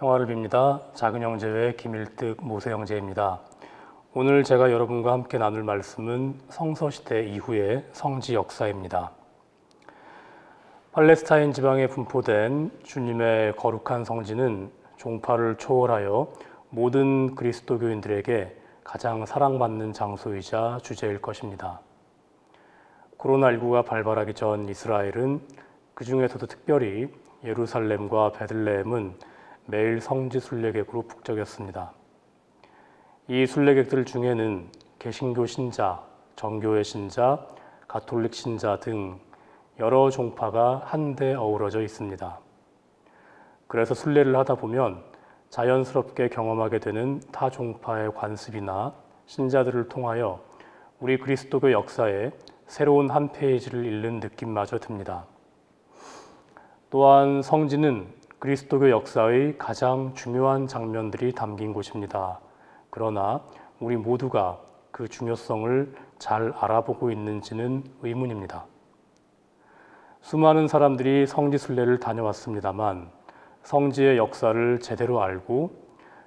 평화를 빕니다. 작은 형제회 김일득 모세 형제입니다. 오늘 제가 여러분과 함께 나눌 말씀은 성서시대 이후의 성지 역사입니다. 팔레스타인 지방에 분포된 주님의 거룩한 성지는 종파를 초월하여 모든 그리스도교인들에게 가장 사랑받는 장소이자 주제일 것입니다. 코로나19가 발발하기 전 이스라엘은 그 중에서도 특별히 예루살렘과 베들레헴은 매일 성지 순례객으로 북적였습니다. 이 순례객들 중에는 개신교 신자, 정교회 신자, 가톨릭 신자 등 여러 종파가 한데 어우러져 있습니다. 그래서 순례를 하다 보면 자연스럽게 경험하게 되는 타 종파의 관습이나 신자들을 통하여 우리 그리스도교 역사에 새로운 한 페이지를 읽는 느낌마저 듭니다. 또한 성지는 그리스도교 역사의 가장 중요한 장면들이 담긴 곳입니다. 그러나 우리 모두가 그 중요성을 잘 알아보고 있는지는 의문입니다. 수많은 사람들이 성지 순례를 다녀왔습니다만 성지의 역사를 제대로 알고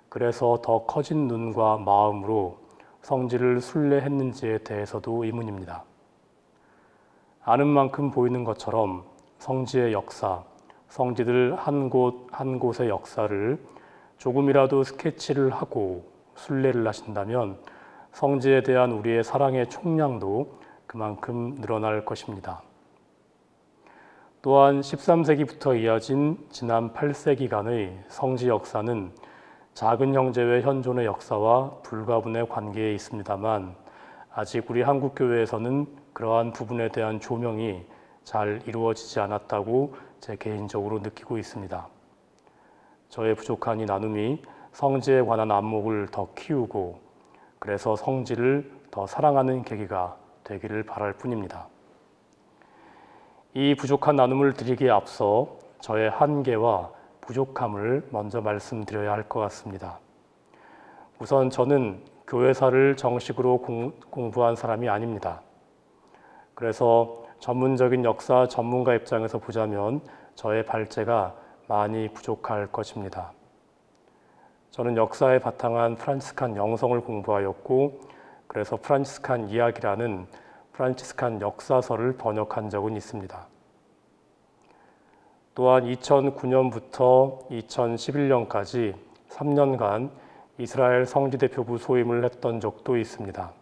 그래서 더 커진 눈과 마음으로 성지를 순례했는지에 대해서도 의문입니다. 아는 만큼 보이는 것처럼 성지의 역사, 성지들 한 곳 한 곳의 역사를 조금이라도 스케치를 하고 순례를 하신다면 성지에 대한 우리의 사랑의 총량도 그만큼 늘어날 것입니다. 또한 13세기부터 이어진 지난 8세기간의 성지 역사는 작은 형제회 현존의 역사와 불가분의 관계에 있습니다만 아직 우리 한국교회에서는 그러한 부분에 대한 조명이 잘 이루어지지 않았다고 제 개인적으로 느끼고 있습니다. 저의 부족한 이 나눔이 성지에 관한 안목을 더 키우고 그래서 성지를 더 사랑하는 계기가 되기를 바랄 뿐입니다. 이 부족한 나눔을 드리기에 앞서 저의 한계와 부족함을 먼저 말씀드려야 할 것 같습니다. 우선 저는 교회사를 정식으로 공부한 사람이 아닙니다. 그래서 전문적인 역사 전문가 입장에서 보자면 저의 발제가 많이 부족할 것입니다. 저는 역사에 바탕한 프란치스칸 영성을 공부하였고 그래서 프란치스칸 이야기라는 프란치스칸 역사서를 번역한 적은 있습니다. 또한 2009년부터 2011년까지 3년간 이스라엘 성지대표부 소임을 했던 적도 있습니다.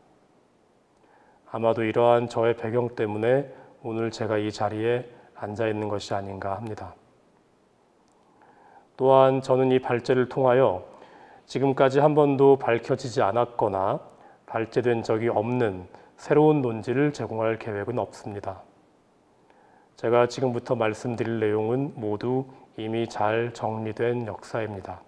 아마도 이러한 저의 배경 때문에 오늘 제가 이 자리에 앉아 있는 것이 아닌가 합니다. 또한 저는 이 발제를 통하여 지금까지 한 번도 밝혀지지 않았거나 발제된 적이 없는 새로운 논지를 제공할 계획은 없습니다. 제가 지금부터 말씀드릴 내용은 모두 이미 잘 정리된 역사입니다.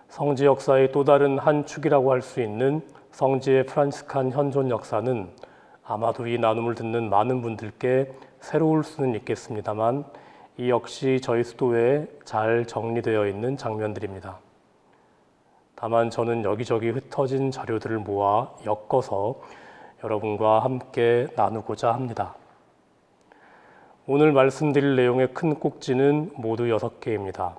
성지 역사의 또 다른 한 축이라고 할 수 있는 성지의 프란치스칸 현존 역사는 아마도 이 나눔을 듣는 많은 분들께 새로울 수는 있겠습니다만 이 역시 저희 수도에 잘 정리되어 있는 장면들입니다. 다만 저는 여기저기 흩어진 자료들을 모아 엮어서 여러분과 함께 나누고자 합니다. 오늘 말씀드릴 내용의 큰 꼭지는 모두 6개입니다.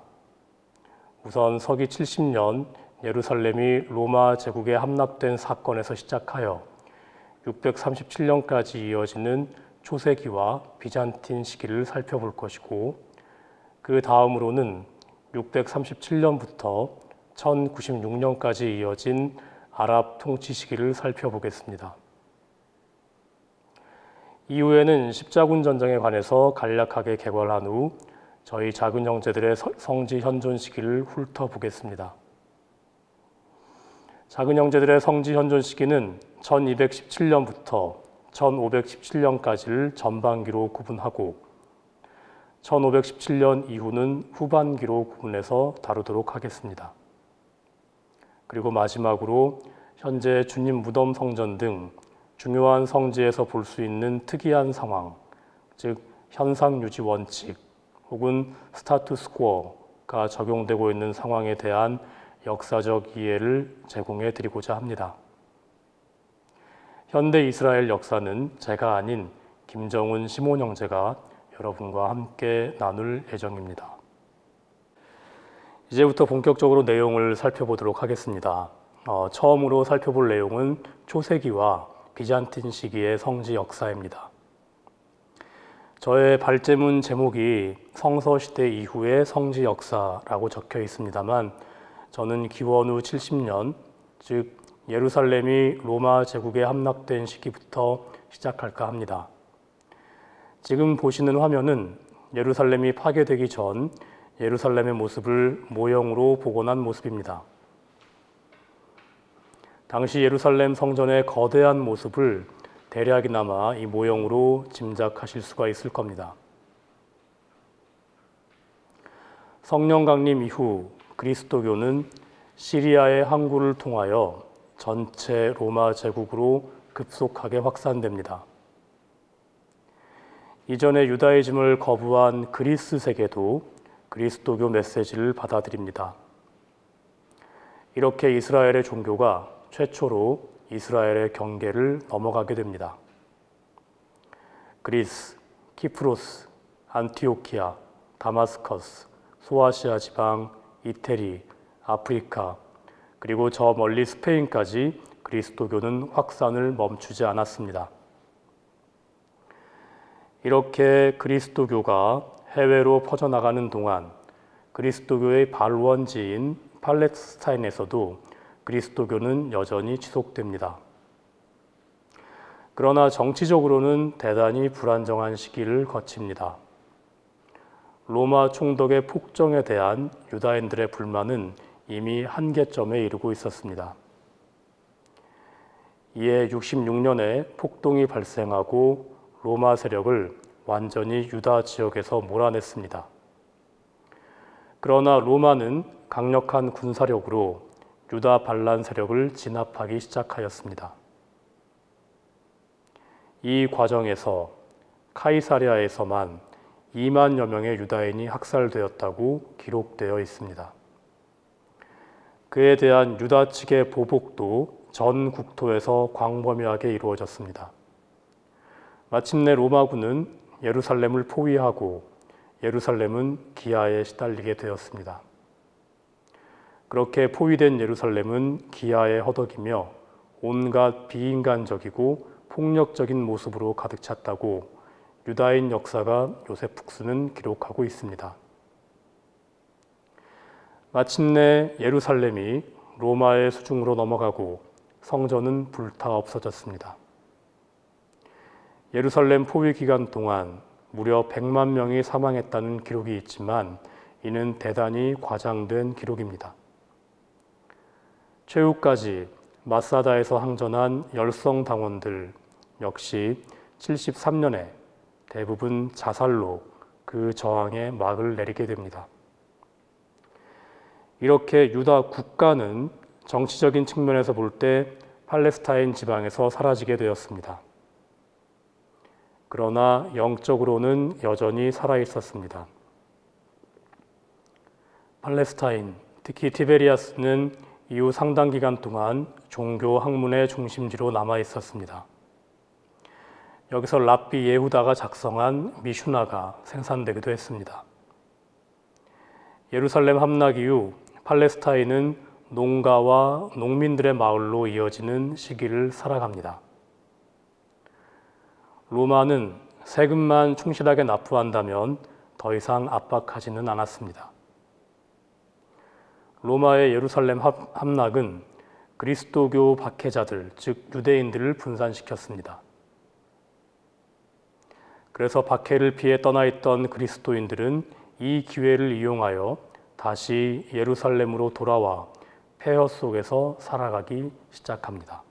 우선 서기 70년 예루살렘이 로마 제국에 함락된 사건에서 시작하여 637년까지 이어지는 초세기와 비잔틴 시기를 살펴볼 것이고 그 다음으로는 637년부터 1096년까지 이어진 아랍 통치 시기를 살펴보겠습니다. 이후에는 십자군 전쟁에 관해서 간략하게 개괄한 후 저희 작은 형제들의 성지 현존 시기를 훑어보겠습니다. 작은 형제들의 성지 현존 시기는 1217년부터 1517년까지를 전반기로 구분하고 1517년 이후는 후반기로 구분해서 다루도록 하겠습니다. 그리고 마지막으로 현재 주님 무덤 성전 등 중요한 성지에서 볼 수 있는 특이한 상황, 즉 현상 유지 원칙 혹은 스타투스코어가 적용되고 있는 상황에 대한 역사적 이해를 제공해 드리고자 합니다. 현대 이스라엘 역사는 제가 아닌 김정훈 시몬 형제가 여러분과 함께 나눌 예정입니다. 이제부터 본격적으로 내용을 살펴보도록 하겠습니다. 처음으로 살펴볼 내용은 초세기와 비잔틴 시기의 성지 역사입니다. 저의 발제문 제목이 성서시대 이후의 성지 역사라고 적혀 있습니다만 저는 기원 후 70년, 즉 예루살렘이 로마 제국에 함락된 시기부터 시작할까 합니다. 지금 보시는 화면은 예루살렘이 파괴되기 전 예루살렘의 모습을 모형으로 복원한 모습입니다. 당시 예루살렘 성전의 거대한 모습을 대략이나마 이 모형으로 짐작하실 수가 있을 겁니다. 성령 강림 이후 그리스도교는 시리아의 항구를 통하여 전체 로마 제국으로 급속하게 확산됩니다. 이전에 유다이즘을 거부한 그리스 세계도 그리스도교 메시지를 받아들입니다. 이렇게 이스라엘의 종교가 최초로 이스라엘의 경계를 넘어가게 됩니다. 그리스, 키프로스, 안티오키아, 다마스커스, 소아시아 지방, 이태리, 아프리카, 그리고 저 멀리 스페인까지 그리스도교는 확산을 멈추지 않았습니다. 이렇게 그리스도교가 해외로 퍼져나가는 동안 그리스도교의 발원지인 팔레스타인에서도 그리스도교는 여전히 지속됩니다. 그러나 정치적으로는 대단히 불안정한 시기를 거칩니다. 로마 총독의 폭정에 대한 유다인들의 불만은 이미 한계점에 이르고 있었습니다. 이에 66년에 폭동이 발생하고 로마 세력을 완전히 유다 지역에서 몰아냈습니다. 그러나 로마는 강력한 군사력으로 유다 반란 세력을 진압하기 시작하였습니다. 이 과정에서 카이사랴에서만 2만여 명의 유다인이 학살되었다고 기록되어 있습니다. 그에 대한 유다 측의 보복도 전 국토에서 광범위하게 이루어졌습니다. 마침내 로마군은 예루살렘을 포위하고 예루살렘은 기아에 시달리게 되었습니다. 그렇게 포위된 예루살렘은 기아에 허덕이며 온갖 비인간적이고 폭력적인 모습으로 가득 찼다고 유다인 역사가 요세푸스는 기록하고 있습니다. 마침내 예루살렘이 로마의 수중으로 넘어가고 성전은 불타 없어졌습니다. 예루살렘 포위 기간 동안 무려 100만 명이 사망했다는 기록이 있지만 이는 대단히 과장된 기록입니다. 최후까지 마사다에서 항전한 열성당원들 역시 73년에 대부분 자살로 그 저항에 막을 내리게 됩니다. 이렇게 유다 국가는 정치적인 측면에서 볼 때 팔레스타인 지방에서 사라지게 되었습니다. 그러나 영적으로는 여전히 살아 있었습니다. 팔레스타인, 특히 티베리아스는 이후 상당 기간 동안 종교 학문의 중심지로 남아 있었습니다. 여기서 랍비 예후다가 작성한 미슈나가 생산되기도 했습니다. 예루살렘 함락 이후 팔레스타인은 농가와 농민들의 마을로 이어지는 시기를 살아갑니다. 로마는 세금만 충실하게 납부한다면 더 이상 압박하지는 않았습니다. 로마의 예루살렘 함락은 그리스도교 박해자들, 즉 유대인들을 분산시켰습니다. 그래서 박해를 피해 떠나 있던 그리스도인들은 이 기회를 이용하여 다시 예루살렘으로 돌아와 폐허 속에서 살아가기 시작합니다.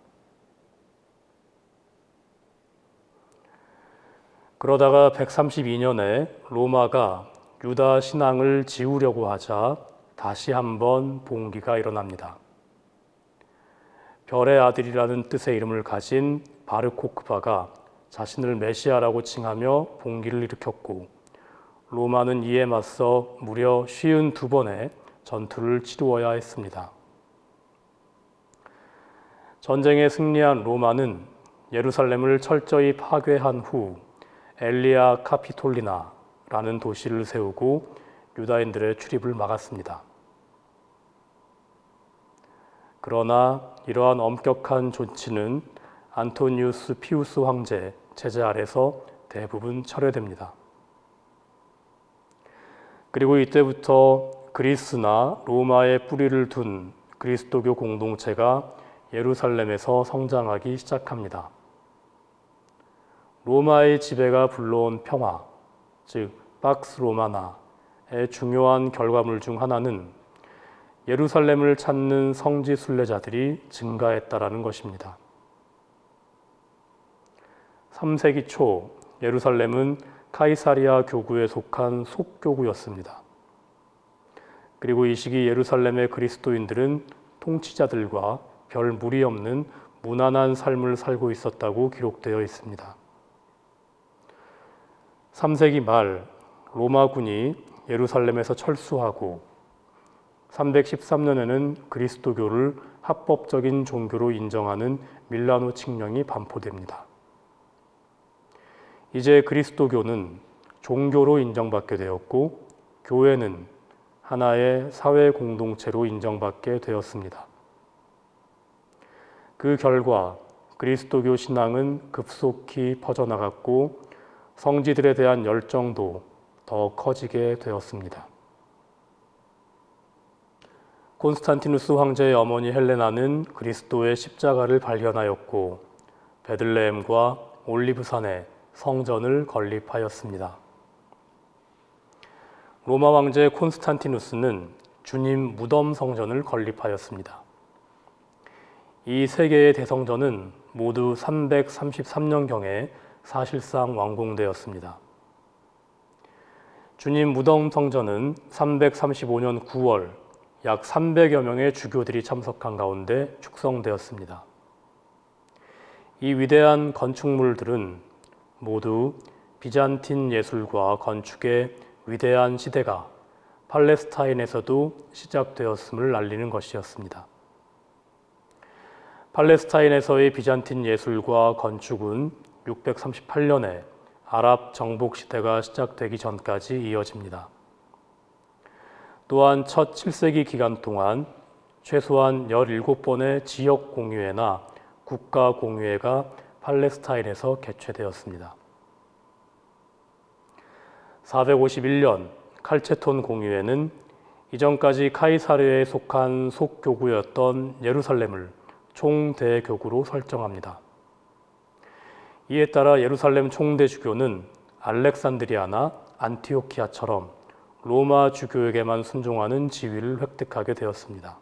그러다가 132년에 로마가 유다 신앙을 지우려고 하자 다시 한번 봉기가 일어납니다. 별의 아들이라는 뜻의 이름을 가진 바르코크바가 자신을 메시아라고 칭하며 봉기를 일으켰고 로마는 이에 맞서 무려 52번의 전투를 치루어야 했습니다. 전쟁에 승리한 로마는 예루살렘을 철저히 파괴한 후 엘리아 카피톨리나라는 도시를 세우고 유다인들의 출입을 막았습니다. 그러나 이러한 엄격한 조치는 안토니우스 피우스 황제 체제 아래서 대부분 철회됩니다. 그리고 이때부터 그리스나 로마에 뿌리를 둔 그리스도교 공동체가 예루살렘에서 성장하기 시작합니다. 로마의 지배가 불러온 평화, 즉 박스 로마나의 중요한 결과물 중 하나는 예루살렘을 찾는 성지 순례자들이 증가했다라는 것입니다. 3세기 초 예루살렘은 카이사리아 교구에 속한 속교구였습니다. 그리고 이 시기 예루살렘의 그리스도인들은 통치자들과 별 무리 없는 무난한 삶을 살고 있었다고 기록되어 있습니다. 3세기 말 로마군이 예루살렘에서 철수하고 313년에는 그리스도교를 합법적인 종교로 인정하는 밀라노 칙령이 반포됩니다. 이제 그리스도교는 종교로 인정받게 되었고 교회는 하나의 사회 공동체로 인정받게 되었습니다. 그 결과 그리스도교 신앙은 급속히 퍼져나갔고 성지들에 대한 열정도 더 커지게 되었습니다. 콘스탄티누스 황제의 어머니 헬레나는 그리스도의 십자가를 발견하였고 베들레헴과 올리브산에 성전을 건립하였습니다. 로마 황제 콘스탄티누스는 주님 무덤 성전을 건립하였습니다. 이 세 개의 대성전은 모두 333년경에 사실상 완공되었습니다. 주님 무덤 성전은 335년 9월 약 300여 명의 주교들이 참석한 가운데 축성되었습니다. 이 위대한 건축물들은 모두 비잔틴 예술과 건축의 위대한 시대가 팔레스타인에서도 시작되었음을 알리는 것이었습니다. 팔레스타인에서의 비잔틴 예술과 건축은 638년에 아랍 정복 시대가 시작되기 전까지 이어집니다. 또한 첫 7세기 기간 동안 최소한 17번의 지역 공유회나 국가 공유회가 팔레스타인에서 개최되었습니다. 451년 칼체톤 공유회는 이전까지 카이사르에 속한 속교구였던 예루살렘을 총대교구로 설정합니다. 이에 따라 예루살렘 총대주교는 알렉산드리아나 안티오키아처럼 로마 주교에게만 순종하는 지위를 획득하게 되었습니다.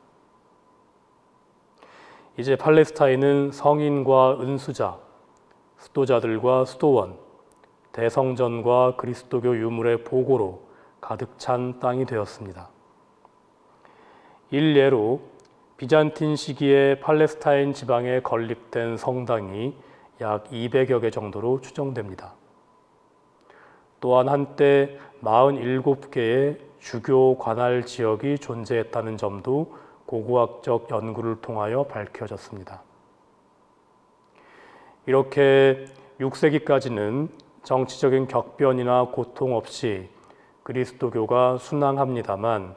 이제 팔레스타인은 성인과 은수자, 수도자들과 수도원, 대성전과 그리스도교 유물의 보고로 가득 찬 땅이 되었습니다. 일례로 비잔틴 시기에 팔레스타인 지방에 건립된 성당이 약 200여 개 정도로 추정됩니다. 또한 한때 47개의 주교 관할 지역이 존재했다는 점도 고고학적 연구를 통하여 밝혀졌습니다. 이렇게 6세기까지는 정치적인 격변이나 고통 없이 그리스도교가 순항합니다만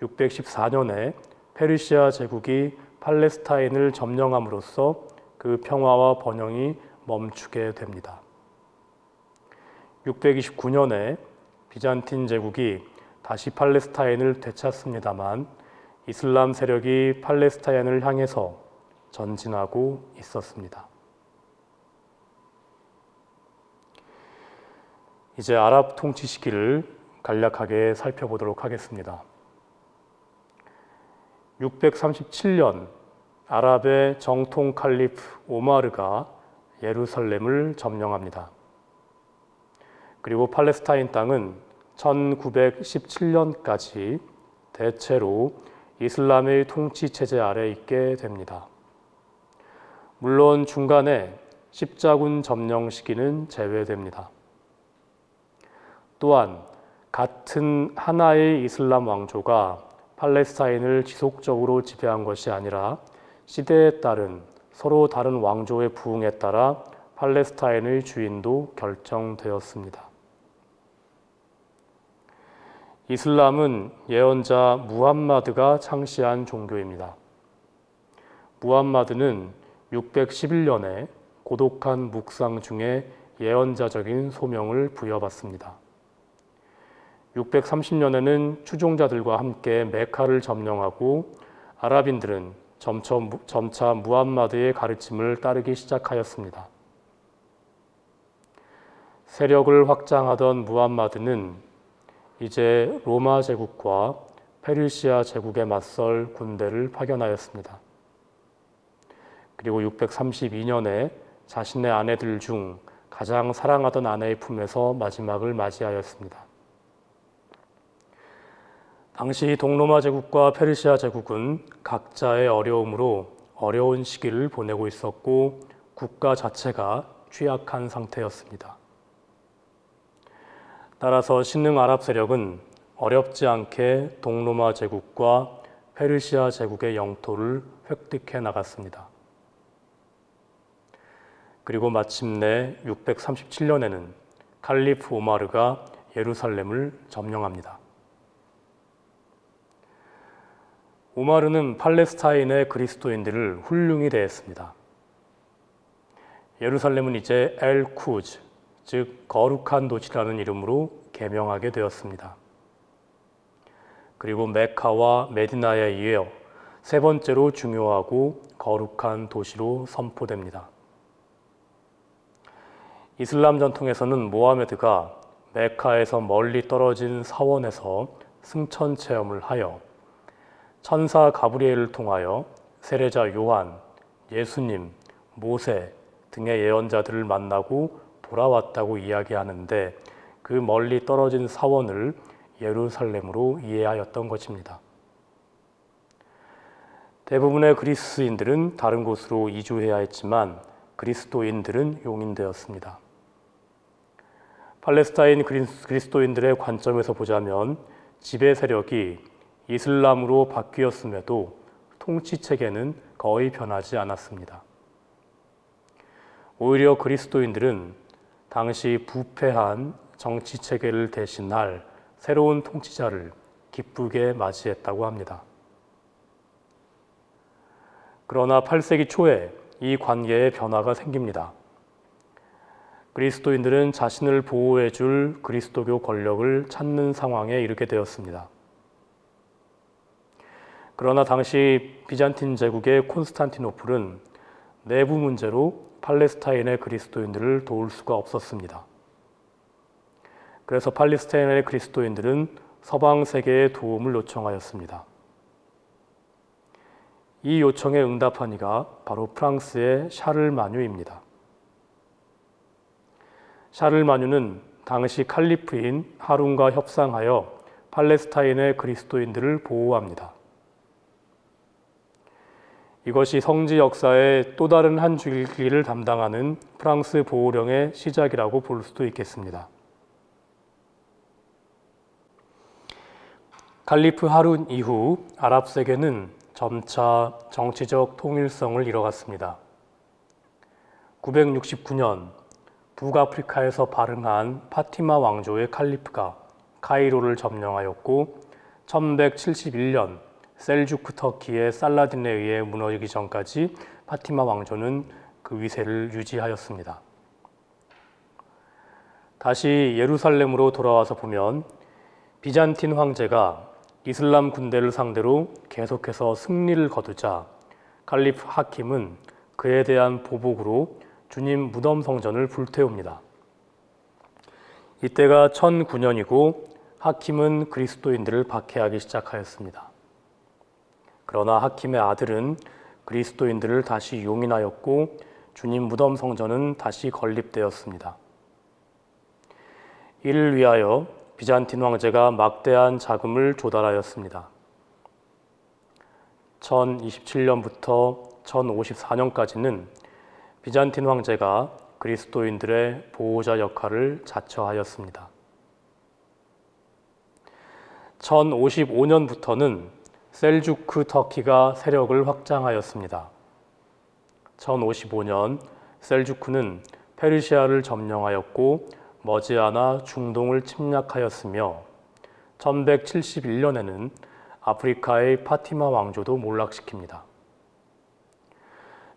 614년에 페르시아 제국이 팔레스타인을 점령함으로써 그 평화와 번영이 멈추게 됩니다. 629년에 비잔틴 제국이 다시 팔레스타인을 되찾습니다만 이슬람 세력이 팔레스타인을 향해서 전진하고 있었습니다. 이제 아랍 통치 시기를 간략하게 살펴보도록 하겠습니다. 637년 아랍의 정통 칼리프 오마르가 예루살렘을 점령합니다. 그리고 팔레스타인 땅은 1917년까지 대체로 이슬람의 통치 체제 아래 있게 됩니다. 물론 중간에 십자군 점령 시기는 제외됩니다. 또한 같은 하나의 이슬람 왕조가 팔레스타인을 지속적으로 지배한 것이 아니라 시대에 따른 서로 다른 왕조의 부흥에 따라 팔레스타인의 주인도 결정되었습니다. 이슬람은 예언자 무함마드가 창시한 종교입니다. 무함마드는 611년에 고독한 묵상 중에 예언자적인 소명을 부여받습니다. 630년에는 추종자들과 함께 메카를 점령하고 아랍인들은 점차 무함마드의 가르침을 따르기 시작하였습니다. 세력을 확장하던 무함마드는 이제 로마 제국과 페르시아 제국에 맞설 군대를 파견하였습니다. 그리고 632년에 자신의 아내들 중 가장 사랑하던 아내의 품에서 마지막을 맞이하였습니다. 당시 동로마 제국과 페르시아 제국은 각자의 어려움으로 어려운 시기를 보내고 있었고 국가 자체가 취약한 상태였습니다. 따라서 신흥 아랍 세력은 어렵지 않게 동로마 제국과 페르시아 제국의 영토를 획득해 나갔습니다. 그리고 마침내 637년에는 칼리프 오마르가 예루살렘을 점령합니다. 오마르는 팔레스타인의 그리스도인들을 훌륭히 대했습니다. 예루살렘은 이제 엘-쿠즈, 즉 거룩한 도시라는 이름으로 개명하게 되었습니다. 그리고 메카와 메디나에 이어 세 번째로 중요하고 거룩한 도시로 선포됩니다. 이슬람 전통에서는 모하메드가 메카에서 멀리 떨어진 사원에서 승천 체험을 하여 천사 가브리엘을 통하여 세례자 요한, 예수님, 모세 등의 예언자들을 만나고 돌아왔다고 이야기하는데 그 멀리 떨어진 사원을 예루살렘으로 이해하였던 것입니다. 대부분의 그리스인들은 다른 곳으로 이주해야 했지만 그리스도인들은 용인되었습니다. 팔레스타인 그리스도인들의 관점에서 보자면 지배 세력이 이슬람으로 바뀌었음에도 통치 체계는 거의 변하지 않았습니다. 오히려 그리스도인들은 당시 부패한 정치 체계를 대신할 새로운 통치자를 기쁘게 맞이했다고 합니다. 그러나 8세기 초에 이 관계에 변화가 생깁니다. 그리스도인들은 자신을 보호해 줄 그리스도교 권력을 찾는 상황에 이르게 되었습니다. 그러나 당시 비잔틴 제국의 콘스탄티노플은 내부 문제로 팔레스타인의 그리스도인들을 도울 수가 없었습니다. 그래서 팔레스타인의 그리스도인들은 서방 세계의 도움을 요청하였습니다. 이 요청에 응답한 이가 바로 프랑스의 샤를마뉴입니다. 샤를마뉴는 당시 칼리프인 하룬과 협상하여 팔레스타인의 그리스도인들을 보호합니다. 이것이 성지 역사의 또 다른 한 줄기를 담당하는 프랑스 보호령의 시작이라고 볼 수도 있겠습니다. 칼리프 하룬 이후 아랍 세계는 점차 정치적 통일성을 이뤄갔습니다. 969년 북아프리카에서 발흥한 파티마 왕조의 칼리프가 카이로를 점령하였고 1171년 셀주크 터키의 살라딘에 의해 무너지기 전까지 파티마 왕조는 그 위세를 유지하였습니다. 다시 예루살렘으로 돌아와서 보면 비잔틴 황제가 이슬람 군대를 상대로 계속해서 승리를 거두자 칼리프 하킴은 그에 대한 보복으로 주님 무덤 성전을 불태웁니다. 이때가 1009년이고 하킴은 그리스도인들을 박해하기 시작하였습니다. 그러나 하킴의 아들은 그리스도인들을 다시 용인하였고 주님 무덤 성전은 다시 건립되었습니다. 이를 위하여 비잔틴 황제가 막대한 자금을 조달하였습니다. 1027년부터 1054년까지는 비잔틴 황제가 그리스도인들의 보호자 역할을 자처하였습니다. 1055년부터는 셀주크 터키가 세력을 확장하였습니다. 1055년 셀주크는 페르시아를 점령하였고 머지않아 중동을 침략하였으며 1171년에는 아프리카의 파티마 왕조도 몰락시킵니다.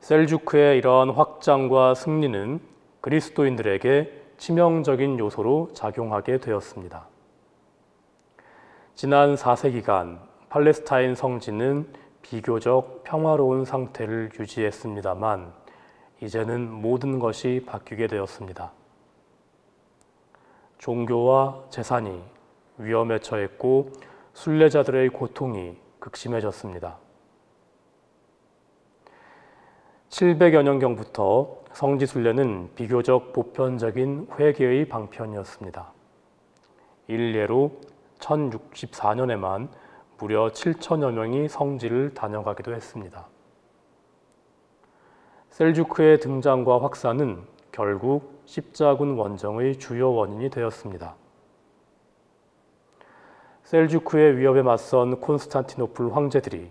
셀주크의 이러한 확장과 승리는 그리스도인들에게 치명적인 요소로 작용하게 되었습니다. 지난 4세기간 팔레스타인 성지는 비교적 평화로운 상태를 유지했습니다만 이제는 모든 것이 바뀌게 되었습니다. 종교와 재산이 위험에 처했고 순례자들의 고통이 극심해졌습니다. 700여 년경부터 성지순례는 비교적 보편적인 회개의 방편이었습니다. 일례로 1064년에만 무려 7천여 명이 성지를 다녀가기도 했습니다. 셀주크의 등장과 확산은 결국 십자군 원정의 주요 원인이 되었습니다. 셀주크의 위협에 맞선 콘스탄티노플 황제들이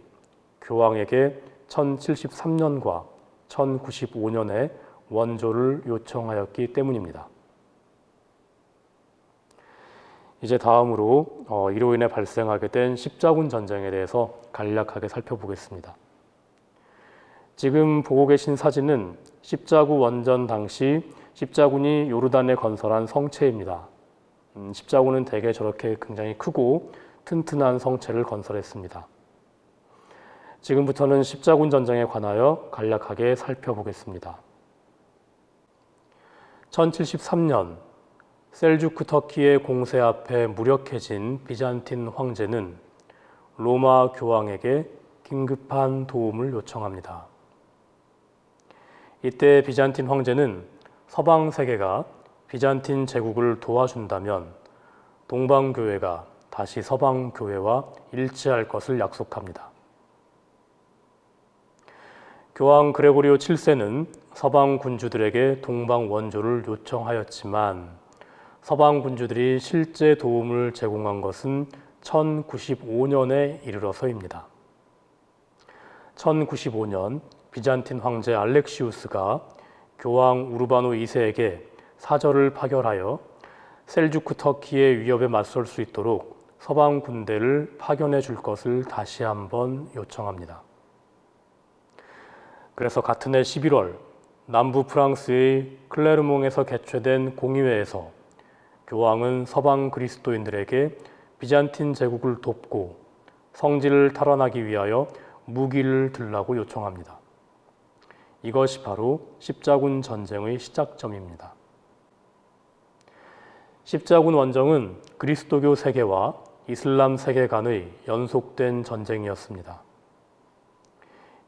교황에게 1073년과 1095년에 원조를 요청하였기 때문입니다. 이제 다음으로 이로 인해 발생하게 된 십자군 전쟁에 대해서 간략하게 살펴보겠습니다. 지금 보고 계신 사진은 십자군 원전 당시 십자군이 요르단에 건설한 성체입니다. 십자군은 대개 저렇게 굉장히 크고 튼튼한 성체를 건설했습니다. 지금부터는 십자군 전쟁에 관하여 간략하게 살펴보겠습니다. 1073년 셀주크 터키의 공세 앞에 무력해진 비잔틴 황제는 로마 교황에게 긴급한 도움을 요청합니다. 이때 비잔틴 황제는 서방 세계가 비잔틴 제국을 도와준다면 동방교회가 다시 서방교회와 일치할 것을 약속합니다. 교황 그레고리오 7세는 서방 군주들에게 동방 원조를 요청하였지만 서방 군주들이 실제 도움을 제공한 것은 1095년에 이르러서입니다. 1095년 비잔틴 황제 알렉시우스가 교황 우르바노 2세에게 사절을 파결하여 셀주크 터키의 위협에 맞설 수 있도록 서방 군대를 파견해 줄 것을 다시 한번 요청합니다. 그래서 같은 해 11월 남부 프랑스의 클레르몽에서 개최된 공의회에서 교황은 서방 그리스도인들에게 비잔틴 제국을 돕고 성지를 탈환하기 위하여 무기를 들라고 요청합니다. 이것이 바로 십자군 전쟁의 시작점입니다. 십자군 원정은 그리스도교 세계와 이슬람 세계 간의 연속된 전쟁이었습니다.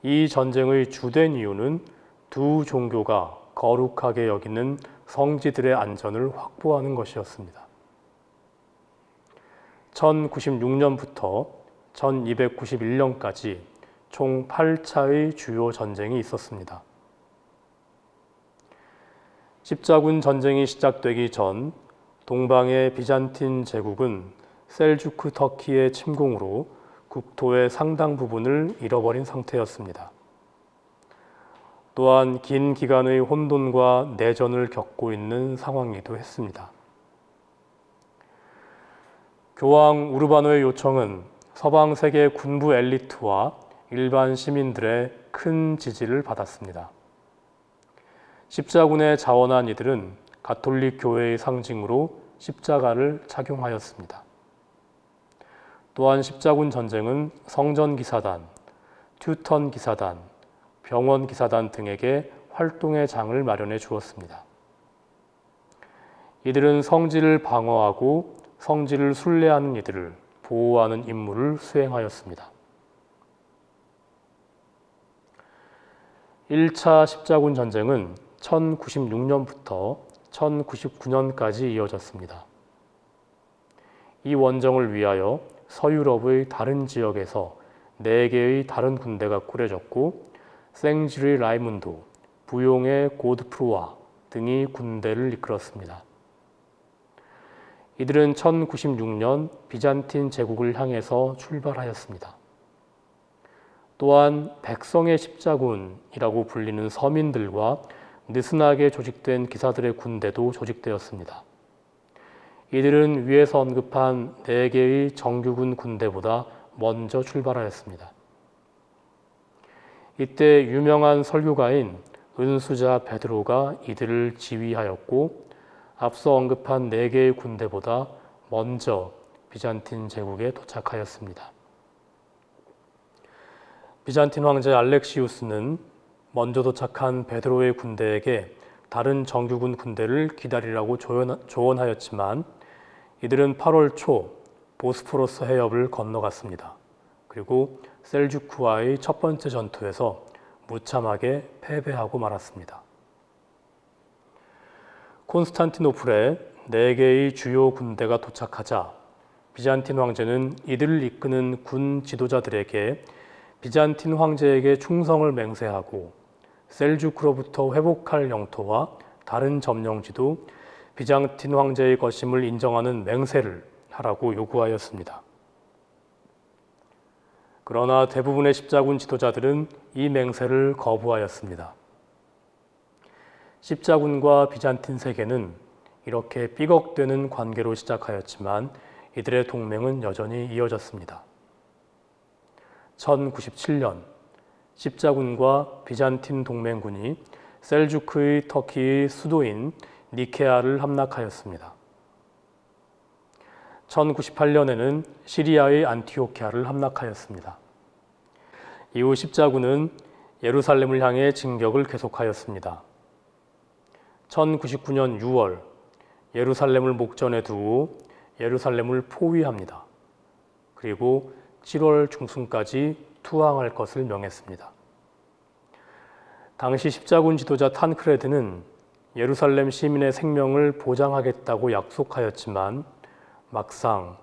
이 전쟁의 주된 이유는 두 종교가 거룩하게 여기는 성지들의 안전을 확보하는 것이었습니다. 1096년부터 1291년까지 총 8차의 주요 전쟁이 있었습니다. 십자군 전쟁이 시작되기 전 동방의 비잔틴 제국은 셀주크 터키의 침공으로 국토의 상당 부분을 잃어버린 상태였습니다. 또한 긴 기간의 혼돈과 내전을 겪고 있는 상황이기도 했습니다. 교황 우르바노의 요청은 서방 세계 군부 엘리트와 일반 시민들의 큰 지지를 받았습니다. 십자군에 자원한 이들은 가톨릭 교회의 상징으로 십자가를 착용하였습니다. 또한 십자군 전쟁은 성전 기사단, 튜턴 기사단, 병원 기사단 등에게 활동의 장을 마련해 주었습니다. 이들은 성지를 방어하고 성지를 순례하는 이들을 보호하는 임무를 수행하였습니다. 1차 십자군 전쟁은 1096년부터 1099년까지 이어졌습니다. 이 원정을 위하여 서유럽의 다른 지역에서 4개의 다른 군대가 꾸려졌고 생지리 라이문도, 부용의 고드프루아 등이 군대를 이끌었습니다. 이들은 1096년 비잔틴 제국을 향해서 출발하였습니다. 또한 백성의 십자군이라고 불리는 서민들과 느슨하게 조직된 기사들의 군대도 조직되었습니다. 이들은 위에서 언급한 4개의 정규군 군대보다 먼저 출발하였습니다. 이때 유명한 설교가인 은수자 베드로가 이들을 지휘하였고 앞서 언급한 4개의 군대보다 먼저 비잔틴 제국에 도착하였습니다. 비잔틴 황제 알렉시우스는 먼저 도착한 베드로의 군대에게 다른 정규군 군대를 기다리라고 조언하였지만 이들은 8월 초 보스포러스 해협을 건너갔습니다. 그리고 셀주크와의 첫 번째 전투에서 무참하게 패배하고 말았습니다. 콘스탄티노플에 4개의 주요 군대가 도착하자 비잔틴 황제는 이들을 이끄는 군 지도자들에게 비잔틴 황제에게 충성을 맹세하고 셀주크로부터 회복할 영토와 다른 점령지도 비잔틴 황제의 것임을 인정하는 맹세를 하라고 요구하였습니다. 그러나 대부분의 십자군 지도자들은 이 맹세를 거부하였습니다. 십자군과 비잔틴 세계는 이렇게 삐걱대는 관계로 시작하였지만 이들의 동맹은 여전히 이어졌습니다. 1097년 십자군과 비잔틴 동맹군이 셀주크의 터키의 수도인 니케아를 함락하였습니다. 1098년에는 시리아의 안티오키아를 함락하였습니다. 이후 십자군은 예루살렘을 향해 진격을 계속하였습니다. 1099년 6월 예루살렘을 목전에 두고 예루살렘을 포위합니다. 그리고 7월 중순까지 투항할 것을 명했습니다. 당시 십자군 지도자 탄크레드는 예루살렘 시민의 생명을 보장하겠다고 약속하였지만 막상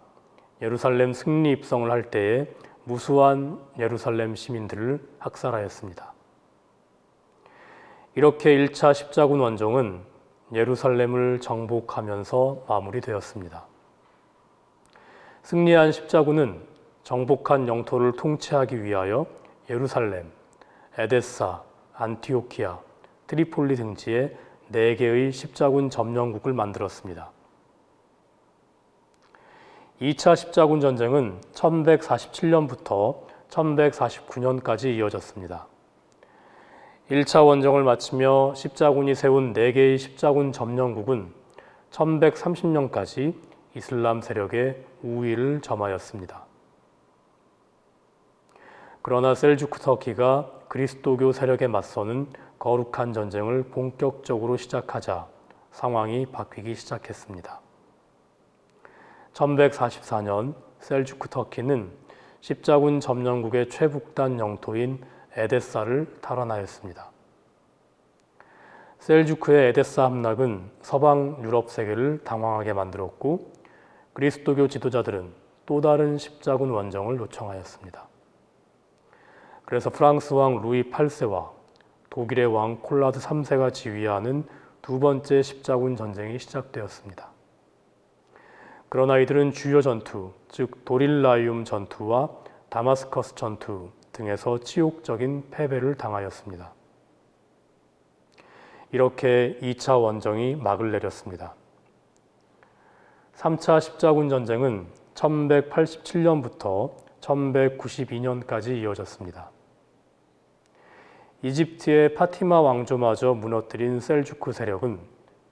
예루살렘 승리 입성을 할 때에 무수한 예루살렘 시민들을 학살하였습니다. 이렇게 1차 십자군 원정은 예루살렘을 정복하면서 마무리되었습니다. 승리한 십자군은 정복한 영토를 통치하기 위하여 예루살렘, 에데사, 안티오키아, 트리폴리 등지에 4개의 십자군 점령국을 만들었습니다. 2차 십자군 전쟁은 1147년부터 1149년까지 이어졌습니다. 1차 원정을 마치며 십자군이 세운 4개의 십자군 점령국은 1130년까지 이슬람 세력의 우위를 점하였습니다. 그러나 셀주크 터키가 그리스도교 세력에 맞서는 거룩한 전쟁을 본격적으로 시작하자 상황이 바뀌기 시작했습니다. 1144년 셀주크 터키는 십자군 점령국의 최북단 영토인 에데사를 탈환하였습니다. 셀주크의 에데사 함락은 서방 유럽 세계를 당황하게 만들었고 그리스도교 지도자들은 또 다른 십자군 원정을 요청하였습니다. 그래서 프랑스 왕 루이 8세와 독일의 왕 콜라드 3세가 지휘하는 두 번째 십자군 전쟁이 시작되었습니다. 그러나 이들은 주요 전투, 즉 도릴라이움 전투와 다마스커스 전투 등에서 치욕적인 패배를 당하였습니다. 이렇게 2차 원정이 막을 내렸습니다. 3차 십자군 전쟁은 1187년부터 1192년까지 이어졌습니다. 이집트의 파티마 왕조마저 무너뜨린 셀주크 세력은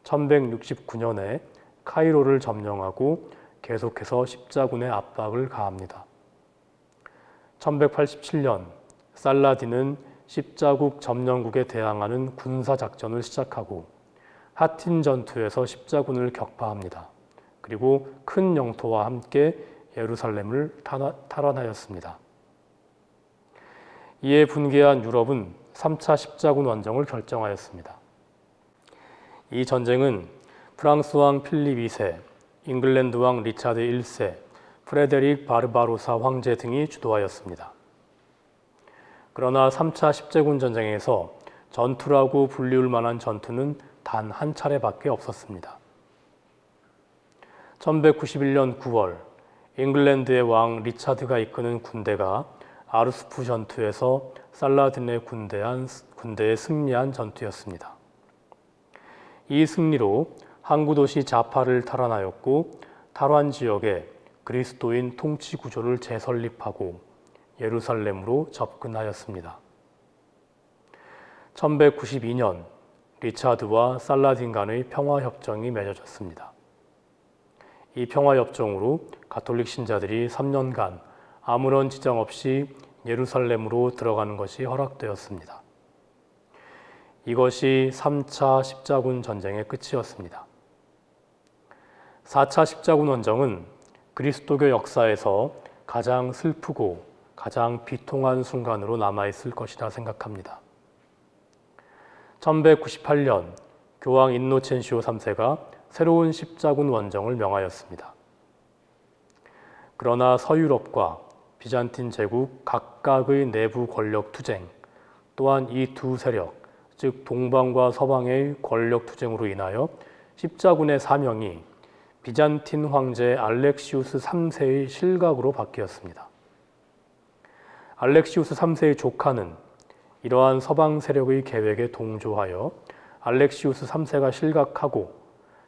1169년에 카이로를 점령하고 계속해서 십자군의 압박을 가합니다. 1187년 살라딘은 십자국 점령국에 대항하는 군사작전을 시작하고 하틴 전투에서 십자군을 격파합니다. 그리고 큰 영토와 함께 예루살렘을 탈환하였습니다. 이에 분개한 유럽은 3차 십자군 원정을 결정하였습니다. 이 전쟁은 프랑스 왕 필립 2세, 잉글랜드 왕 리차드 1세, 프레데릭 바르바로사 황제 등이 주도하였습니다. 그러나 3차 십자군 전쟁에서 전투라고 불리울 만한 전투는 단 한 차례밖에 없었습니다. 1191년 9월 잉글랜드의 왕 리차드가 이끄는 군대가 아르수프 전투에서 살라딘의 군대에 승리한 전투였습니다. 이 승리로 항구 도시 자파를 탈환하였고 탈환 지역에 그리스도인 통치 구조를 재설립하고 예루살렘으로 접근하였습니다. 1192년 리차드와 살라딘 간의 평화협정이 맺어졌습니다. 이 평화협정으로 가톨릭 신자들이 3년간 아무런 지장 없이 예루살렘으로 들어가는 것이 허락되었습니다. 이것이 3차 십자군 전쟁의 끝이었습니다. 4차 십자군 원정은 그리스도교 역사에서 가장 슬프고 가장 비통한 순간으로 남아있을 것이라 생각합니다. 1198년 교황 인노첸시오 3세가 새로운 십자군 원정을 명하였습니다. 그러나 서유럽과 비잔틴 제국 각각의 내부 권력 투쟁, 또한 이 두 세력, 즉 동방과 서방의 권력 투쟁으로 인하여 십자군의 사명이 비잔틴 황제 알렉시우스 3세의 실각으로 바뀌었습니다. 알렉시우스 3세의 조카는 이러한 서방 세력의 계획에 동조하여 알렉시우스 3세가 실각하고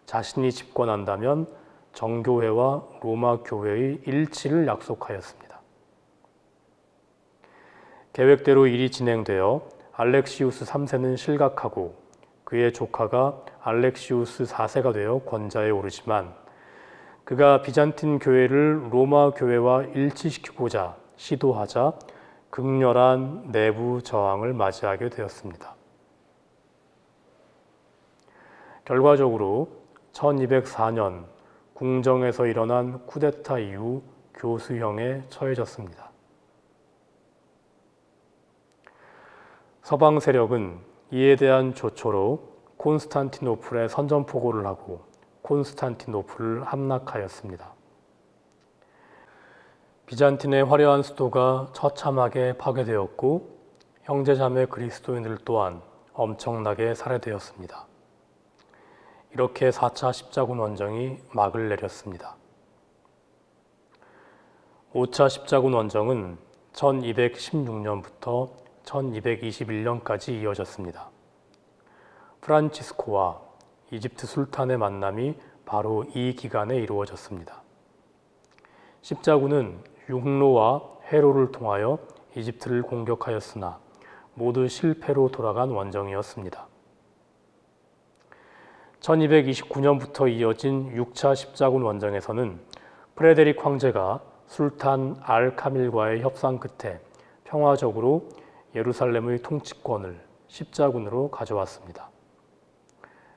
자신이 집권한다면 정교회와 로마 교회의 일치를 약속하였습니다. 계획대로 일이 진행되어 알렉시우스 3세는 실각하고 그의 조카가 알렉시우스 4세가 되어 권좌에 오르지만 그가 비잔틴 교회를 로마 교회와 일치시키고자 시도하자 극렬한 내부 저항을 맞이하게 되었습니다. 결과적으로 1204년 궁정에서 일어난 쿠데타 이후 교수형에 처해졌습니다. 서방 세력은 이에 대한 조처로 콘스탄티노플에 선전포고를 하고 콘스탄티노플을 함락하였습니다. 비잔틴의 화려한 수도가 처참하게 파괴되었고 형제자매 그리스도인들 또한 엄청나게 살해되었습니다. 이렇게 4차 십자군 원정이 막을 내렸습니다. 5차 십자군 원정은 1216년부터 1221년까지 이어졌습니다. 프란치스코와 이집트 술탄의 만남이 바로 이 기간에 이루어졌습니다. 십자군은 육로와 해로를 통하여 이집트를 공격하였으나 모두 실패로 돌아간 원정이었습니다. 1229년부터 이어진 6차 십자군 원정에서는 프레데릭 황제가 술탄 알-카밀과의 협상 끝에 평화적으로 예루살렘의 통치권을 십자군으로 가져왔습니다.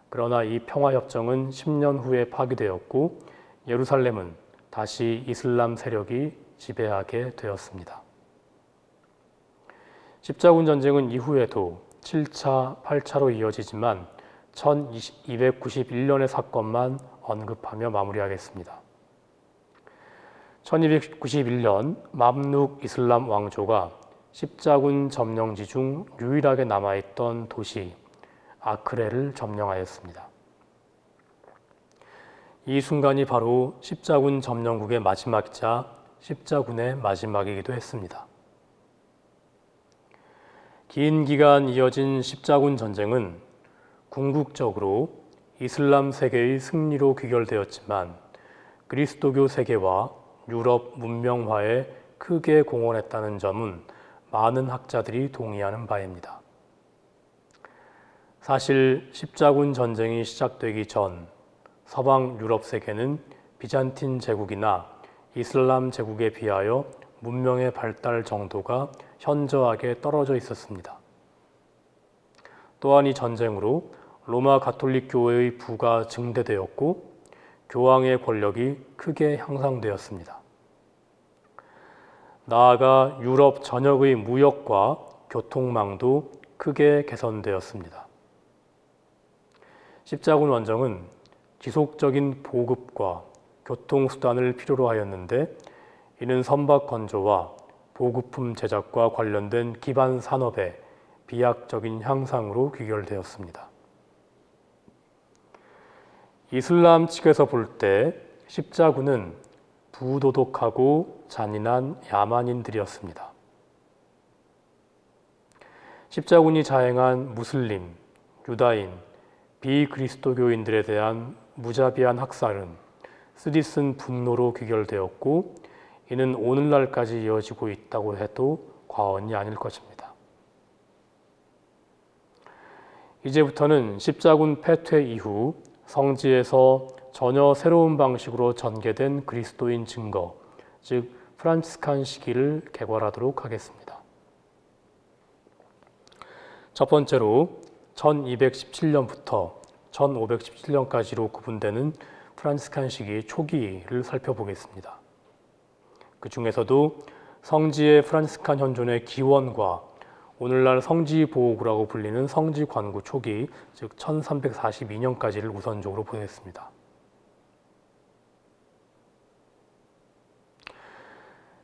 그러나 이 평화협정은 10년 후에 파기되었고 예루살렘은 다시 이슬람 세력이 지배하게 되었습니다. 십자군 전쟁은 이후에도 7차, 8차로 이어지지만 1291년의 사건만 언급하며 마무리하겠습니다. 1291년 맘룩 이슬람 왕조가 십자군 점령지 중 유일하게 남아있던 도시 아크레를 점령하였습니다. 이 순간이 바로 십자군 점령국의 마지막이자 십자군의 마지막이기도 했습니다. 긴 기간 이어진 십자군 전쟁은 궁극적으로 이슬람 세계의 승리로 귀결되었지만 그리스도교 세계와 유럽 문명화에 크게 공헌했다는 점은 많은 학자들이 동의하는 바입니다. 사실 십자군 전쟁이 시작되기 전 서방 유럽 세계는 비잔틴 제국이나 이슬람 제국에 비하여 문명의 발달 정도가 현저하게 떨어져 있었습니다. 또한 이 전쟁으로 로마 가톨릭 교회의 부가 증대되었고 교황의 권력이 크게 향상되었습니다. 나아가 유럽 전역의 무역과 교통망도 크게 개선되었습니다. 십자군 원정은 지속적인 보급과 교통수단을 필요로 하였는데 이는 선박 건조와 보급품 제작과 관련된 기반 산업의 비약적인 향상으로 귀결되었습니다. 이슬람 측에서 볼 때 십자군은 부도덕하고 잔인한 야만인들이었습니다. 십자군이 자행한 무슬림, 유다인, 비그리스도교인들에 대한 무자비한 학살은 쓰디쓴 분노로 귀결되었고 이는 오늘날까지 이어지고 있다고 해도 과언이 아닐 것입니다. 이제부터는 십자군 패퇴 이후 성지에서 전혀 새로운 방식으로 전개된 그리스도인 증거, 즉 프란치스칸 시기를 개괄하도록 하겠습니다. 첫 번째로 1217년부터 1517년까지로 구분되는 프란치스칸 시기 초기를 살펴보겠습니다. 그 중에서도 성지의 프란치스칸 현존의 기원과 오늘날 성지보호구라고 불리는 성지관구 초기, 즉 1342년까지를 우선적으로 보겠습니다.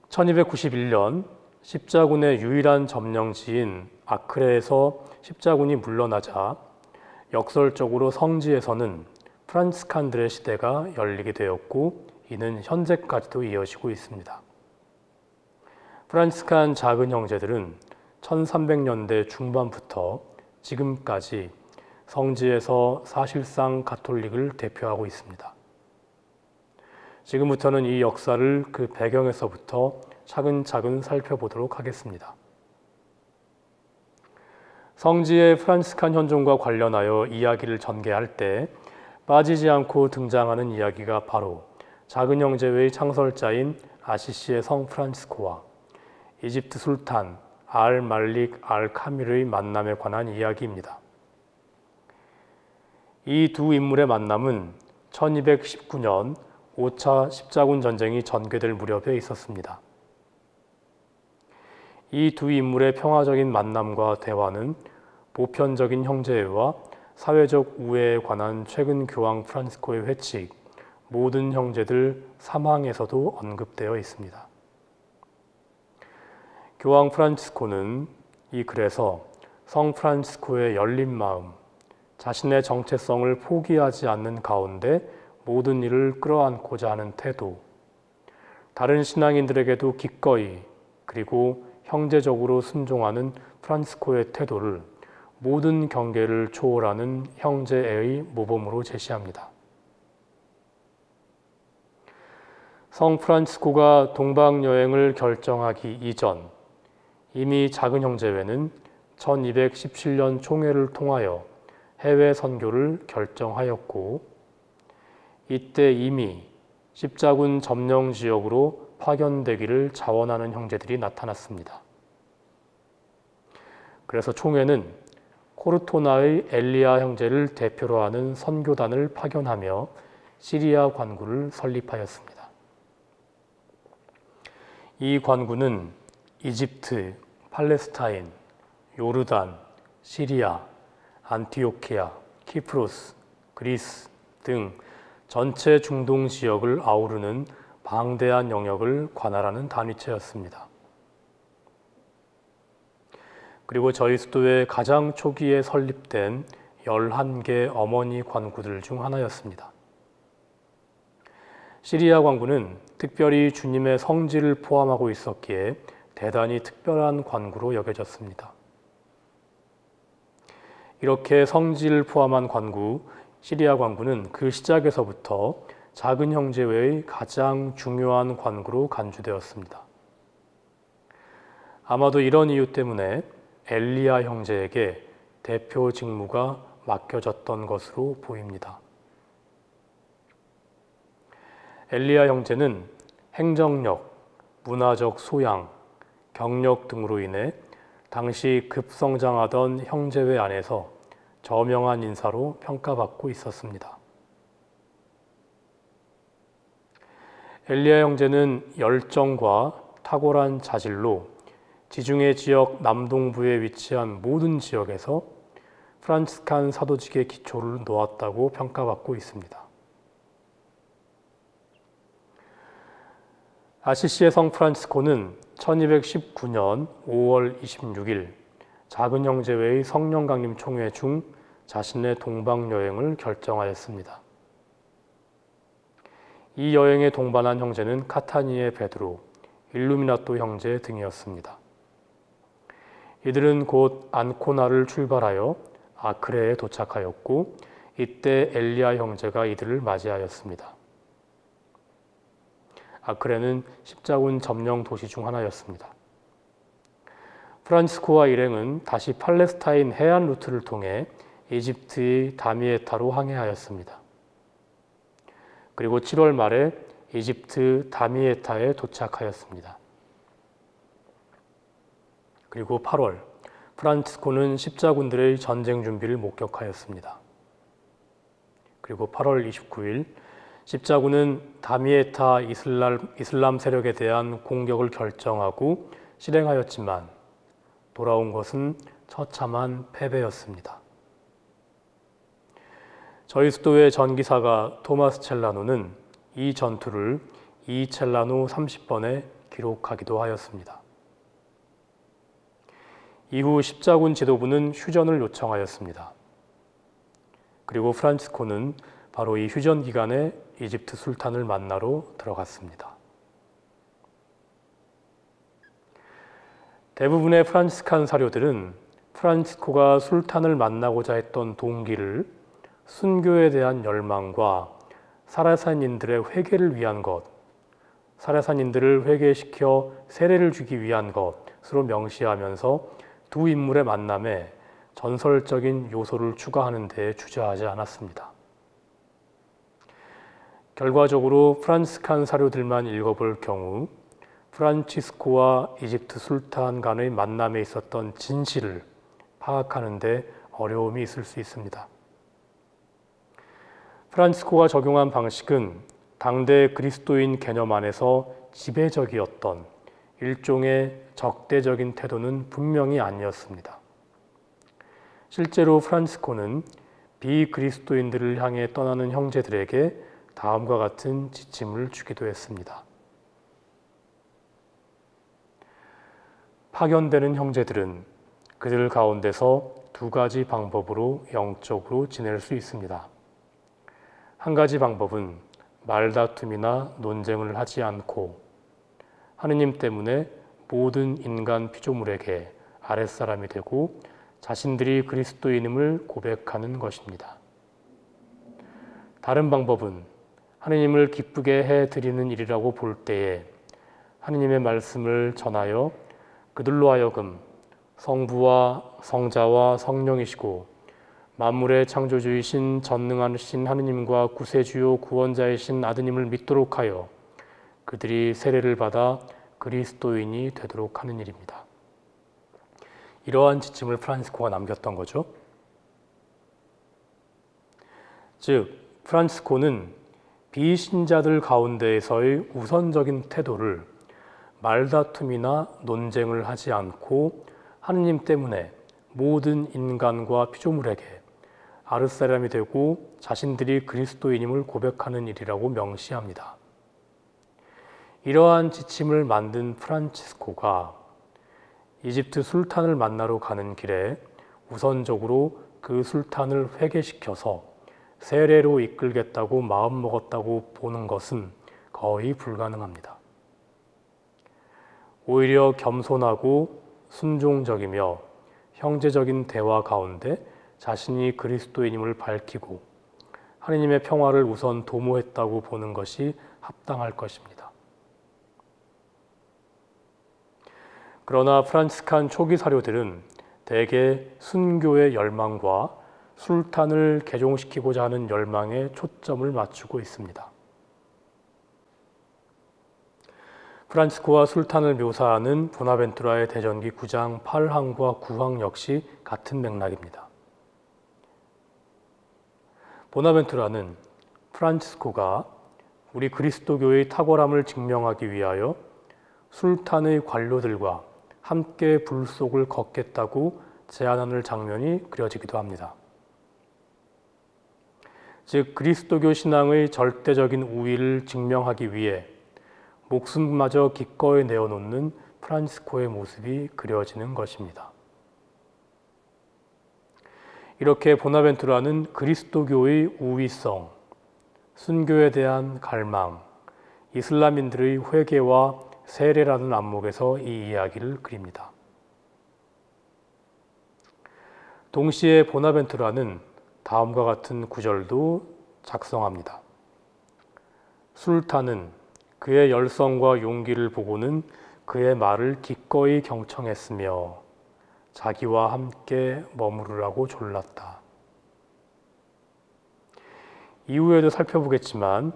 1291년 십자군의 유일한 점령지인 아크레에서 십자군이 물러나자 역설적으로 성지에서는 프란치스칸들의 시대가 열리게 되었고 이는 현재까지도 이어지고 있습니다. 프란치스칸 작은 형제들은 1300년대 중반부터 지금까지 성지에서 사실상 가톨릭을 대표하고 있습니다. 지금부터는 이 역사를 그 배경에서부터 차근차근 살펴보도록 하겠습니다. 성지의 프란치스칸 현존과 관련하여 이야기를 전개할 때 빠지지 않고 등장하는 이야기가 바로 작은 형제회의 창설자인 아시시의 성 프란치스코와 이집트 술탄 알 말릭 알 카밀의 만남에 관한 이야기입니다. 이 두 인물의 만남은 1219년 5차 십자군 전쟁이 전개될 무렵에 있었습니다. 이 두 인물의 평화적인 만남과 대화는 보편적인 형제애와 사회적 우애에 관한 최근 교황 프란치스코의 회칙, 모든 형제들 사망에서도 언급되어 있습니다. 교황 프란치스코는 이 글에서 성 프란치스코의 열린 마음, 자신의 정체성을 포기하지 않는 가운데 모든 일을 끌어안고자 하는 태도, 다른 신앙인들에게도 기꺼이 그리고 형제적으로 순종하는 프란치스코의 태도를 모든 경계를 초월하는 형제애의 모범으로 제시합니다. 성 프란치스코가 동방여행을 결정하기 이전 이미 작은 형제회는 1217년 총회를 통하여 해외 선교를 결정하였고 이때 이미 십자군 점령 지역으로 파견되기를 자원하는 형제들이 나타났습니다. 그래서 총회는 코르토나의 엘리야 형제를 대표로 하는 선교단을 파견하며 시리아 관구를 설립하였습니다. 이 관구는 이집트, 팔레스타인, 요르단, 시리아, 안티오키아, 키프로스, 그리스 등 전체 중동 지역을 아우르는 방대한 영역을 관할하는 단위체였습니다. 그리고 저희 수도의 가장 초기에 설립된 11개 어머니 관구들 중 하나였습니다. 시리아 관구는 특별히 주님의 성지를 포함하고 있었기에 대단히 특별한 관구로 여겨졌습니다. 이렇게 성지를 포함한 관구, 시리아 관구는 그 시작에서부터 작은 형제회의 가장 중요한 관구로 간주되었습니다. 아마도 이런 이유 때문에 엘리야 형제에게 대표 직무가 맡겨졌던 것으로 보입니다. 엘리야 형제는 행정력, 문화적 소양, 경력 등으로 인해 당시 급성장하던 형제회 안에서 저명한 인사로 평가받고 있었습니다. 엘리야 형제는 열정과 탁월한 자질로 지중해 지역 남동부에 위치한 모든 지역에서 프란치스칸 사도직의 기초를 놓았다고 평가받고 있습니다. 아시시의 성 프란치스코는 1219년 5월 26일 작은 형제회의 성령 강림 총회 중 자신의 동방 여행을 결정하였습니다. 이 여행에 동반한 형제는 카타니의 베드로, 일루미나토 형제 등이었습니다. 이들은 곧 안코나를 출발하여 아크레에 도착하였고 이때 엘리야 형제가 이들을 맞이하였습니다. 아크레는 십자군 점령 도시 중 하나였습니다. 프란치스코와 일행은 다시 팔레스타인 해안 루트를 통해 이집트의 다미에타로 항해하였습니다. 그리고 7월 말에 이집트 다미에타에 도착하였습니다. 그리고 8월, 프란치스코는 십자군들의 전쟁 준비를 목격하였습니다. 그리고 8월 29일, 십자군은 다미에타 이슬람 세력에 대한 공격을 결정하고 실행하였지만 돌아온 것은 처참한 패배였습니다. 저희 수도의 전기사가 토마스 첼라노는 이 전투를 이 첼라노 30번에 기록하기도 하였습니다. 이후 십자군 지도부는 휴전을 요청하였습니다. 그리고 프란치스코는 바로 이 휴전 기간에 이집트 술탄을 만나러 들어갔습니다. 대부분의 프란치스칸 사료들은 프란치스코가 술탄을 만나고자 했던 동기를 순교에 대한 열망과 사라산인들의 회개를 위한 것, 사라산인들을 회개시켜 세례를 주기 위한 것으로 명시하면서 두 인물의 만남에 전설적인 요소를 추가하는 데 주저하지 않았습니다. 결과적으로 프란치스칸 사료들만 읽어볼 경우 프란치스코와 이집트 술탄 간의 만남에 있었던 진실을 파악하는 데 어려움이 있을 수 있습니다. 프란치스코가 적용한 방식은 당대 그리스도인 개념 안에서 지배적이었던 일종의 적대적인 태도는 분명히 아니었습니다. 실제로 프란치스코는 비그리스도인들을 향해 떠나는 형제들에게 다음과 같은 지침을 주기도 했습니다. 파견되는 형제들은 그들 가운데서 두 가지 방법으로 영적으로 지낼 수 있습니다. 한 가지 방법은 말다툼이나 논쟁을 하지 않고 하느님 때문에 모든 인간 피조물에게 아랫사람이 되고 자신들이 그리스도인임을 고백하는 것입니다. 다른 방법은 하느님을 기쁘게 해드리는 일이라고 볼 때에 하느님의 말씀을 전하여 그들로 하여금 성부와 성자와 성령이시고 만물의 창조주이신 전능하신 하느님과 구세주요 구원자이신 아드님을 믿도록 하여 그들이 세례를 받아 그리스도인이 되도록 하는 일입니다. 이러한 지침을 프란치스코가 남겼던 거죠. 즉, 프란치스코는 비신자들 가운데에서의 우선적인 태도를 말다툼이나 논쟁을 하지 않고 하느님 때문에 모든 인간과 피조물에게 아랫사람이 되고 자신들이 그리스도인임을 고백하는 일이라고 명시합니다. 이러한 지침을 만든 프란치스코가 이집트 술탄을 만나러 가는 길에 우선적으로 그 술탄을 회개시켜서 세례로 이끌겠다고 마음먹었다고 보는 것은 거의 불가능합니다. 오히려 겸손하고 순종적이며 형제적인 대화 가운데 자신이 그리스도인임을 밝히고 하느님의 평화를 우선 도모했다고 보는 것이 합당할 것입니다. 그러나 프란치스칸 초기 사료들은 대개 순교의 열망과 술탄을 개종시키고자 하는 열망에 초점을 맞추고 있습니다. 프란치스코와 술탄을 묘사하는 보나벤투라의 대전기 9장 8항과 9항 역시 같은 맥락입니다. 보나벤투라는 프란치스코가 우리 그리스도교의 탁월함을 증명하기 위하여 술탄의 관료들과 함께 불 속을 걷겠다고 제안하는 장면이 그려지기도 합니다. 즉, 그리스도교 신앙의 절대적인 우위를 증명하기 위해 목숨마저 기꺼이 내어놓는 프란치스코의 모습이 그려지는 것입니다. 이렇게 보나벤투라는 그리스도교의 우위성, 순교에 대한 갈망, 이슬람인들의 회개와 세례라는 안목에서 이 이야기를 그립니다. 동시에 보나벤투라는 다음과 같은 구절도 작성합니다. 술탄은 그의 열성과 용기를 보고는 그의 말을 기꺼이 경청했으며 자기와 함께 머무르라고 졸랐다. 이후에도 살펴보겠지만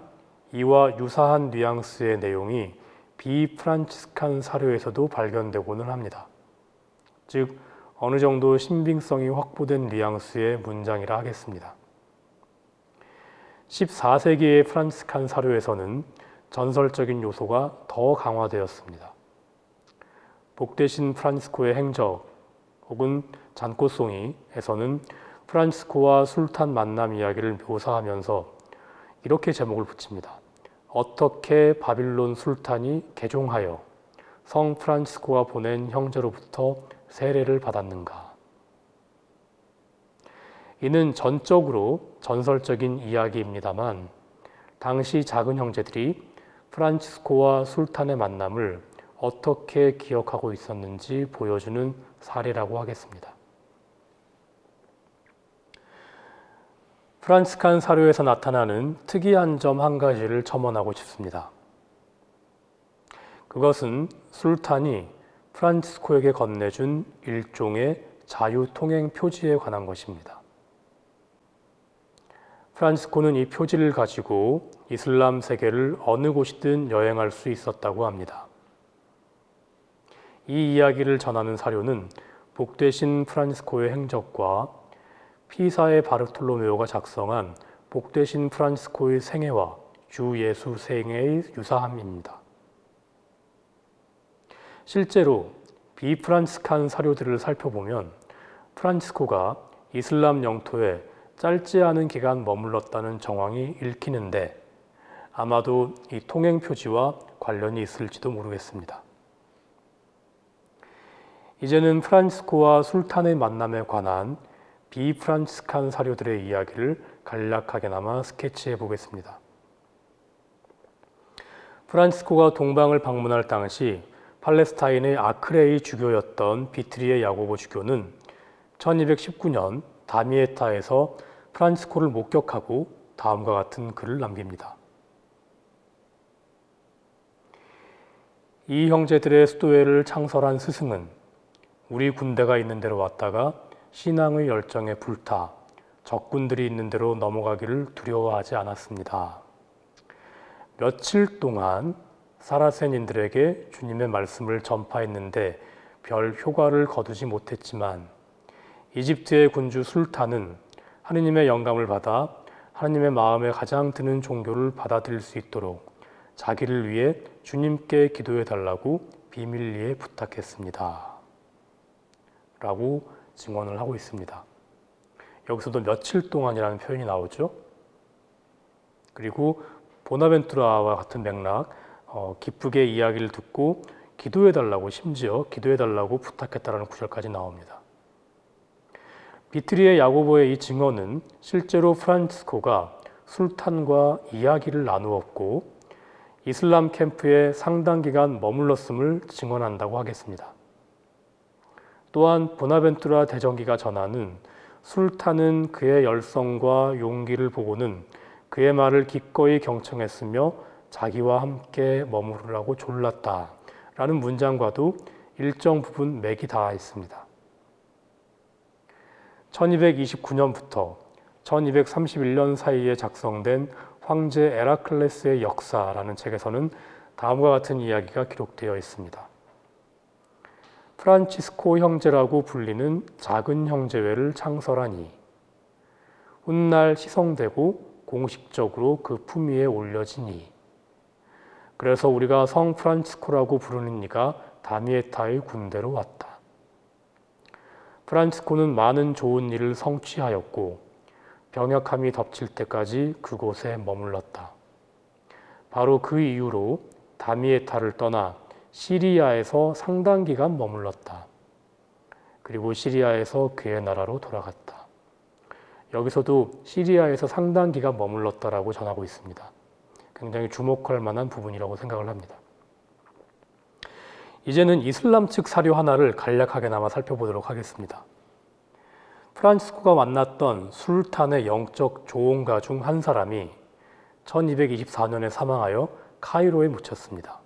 이와 유사한 뉘앙스의 내용이 비프란치스칸 사료에서도 발견되고는 합니다. 즉 어느 정도 신빙성이 확보된 뉘앙스의 문장이라 하겠습니다. 14세기의 프란치스칸 사료에서는 전설적인 요소가 더 강화되었습니다. 복되신 프란치스코의 행적 혹은 잔꽃송이에서는 프란치스코와 술탄 만남 이야기를 묘사하면서 이렇게 제목을 붙입니다. 어떻게 바빌론 술탄이 개종하여 성 프란치스코가 보낸 형제로부터 세례를 받았는가. 이는 전적으로 전설적인 이야기입니다만 당시 작은 형제들이 프란치스코와 술탄의 만남을 어떻게 기억하고 있었는지 보여주는 사례라고 하겠습니다. 프란치스칸 사료에서 나타나는 특이한 점 한 가지를 첨언하고 싶습니다. 그것은 술탄이 프란치스코에게 건네준 일종의 자유통행 표지에 관한 것입니다. 프란치스코는 이 표지를 가지고 이슬람 세계를 어느 곳이든 여행할 수 있었다고 합니다. 이 이야기를 전하는 사료는 복되신 프란치스코의 행적과 피사의 바르톨로메오가 작성한 복되신 프란치스코의 생애와 주 예수 생애의 유사함입니다. 실제로 비프란치스칸 사료들을 살펴보면 프란치스코가 이슬람 영토에 짧지 않은 기간 머물렀다는 정황이 읽히는데 아마도 이 통행 표지와 관련이 있을지도 모르겠습니다. 이제는 프란치스코와 술탄의 만남에 관한 비프란치스칸 사료들의 이야기를 간략하게나마 스케치해 보겠습니다. 프란치스코가 동방을 방문할 당시 팔레스타인의 아크레의 주교였던 비트리의 야고보 주교는 1219년 다미에타에서 프란치스코를 목격하고 다음과 같은 글을 남깁니다. 이 형제들의 수도회를 창설한 스승은 우리 군대가 있는 데로 왔다가 신앙의 열정에 불타 적군들이 있는 데로 넘어가기를 두려워하지 않았습니다. 며칠 동안 사라센인들에게 주님의 말씀을 전파했는데 별 효과를 거두지 못했지만 이집트의 군주 술탄은 하느님의 영감을 받아 하느님의 마음에 가장 드는 종교를 받아들일 수 있도록 자기를 위해 주님께 기도해 달라고 비밀리에 부탁했습니다. 라고 증언을 하고 있습니다. 여기서도 며칠 동안이라는 표현이 나오죠. 그리고 보나벤투라와 같은 맥락, 기쁘게 이야기를 듣고 기도해달라고, 심지어 기도해달라고 부탁했다라는 구절까지 나옵니다. 비트리의 야고보의 이 증언은 실제로 프란치스코가 술탄과 이야기를 나누었고 이슬람 캠프에 상당 기간 머물렀음을 증언한다고 하겠습니다. 또한 보나벤투라 대정기가 전하는 술탄은 그의 열성과 용기를 보고는 그의 말을 기꺼이 경청했으며 자기와 함께 머무르라고 졸랐다 라는 문장과도 일정 부분 맥이 닿아 있습니다. 1229년부터 1231년 사이에 작성된 황제 에라클레스의 역사라는 책에서는 다음과 같은 이야기가 기록되어 있습니다. 프란치스코 형제라고 불리는 작은 형제회를 창설하니 훗날 시성되고 공식적으로 그 품 위에 올려지니 그래서 우리가 성 프란치스코라고 부르는 이가 다미에타의 군대로 왔다. 프란치스코는 많은 좋은 일을 성취하였고 병역함이 덮칠 때까지 그곳에 머물렀다. 바로 그 이유로 다미에타를 떠나 시리아에서 상당 기간 머물렀다. 그리고 시리아에서 그의 나라로 돌아갔다. 여기서도 시리아에서 상당 기간 머물렀다라고 전하고 있습니다. 굉장히 주목할 만한 부분이라고 생각을 합니다. 이제는 이슬람 측 사료 하나를 간략하게나마 살펴보도록 하겠습니다. 프란치스코가 만났던 술탄의 영적 조언가 중 한 사람이 1224년에 사망하여 카이로에 묻혔습니다.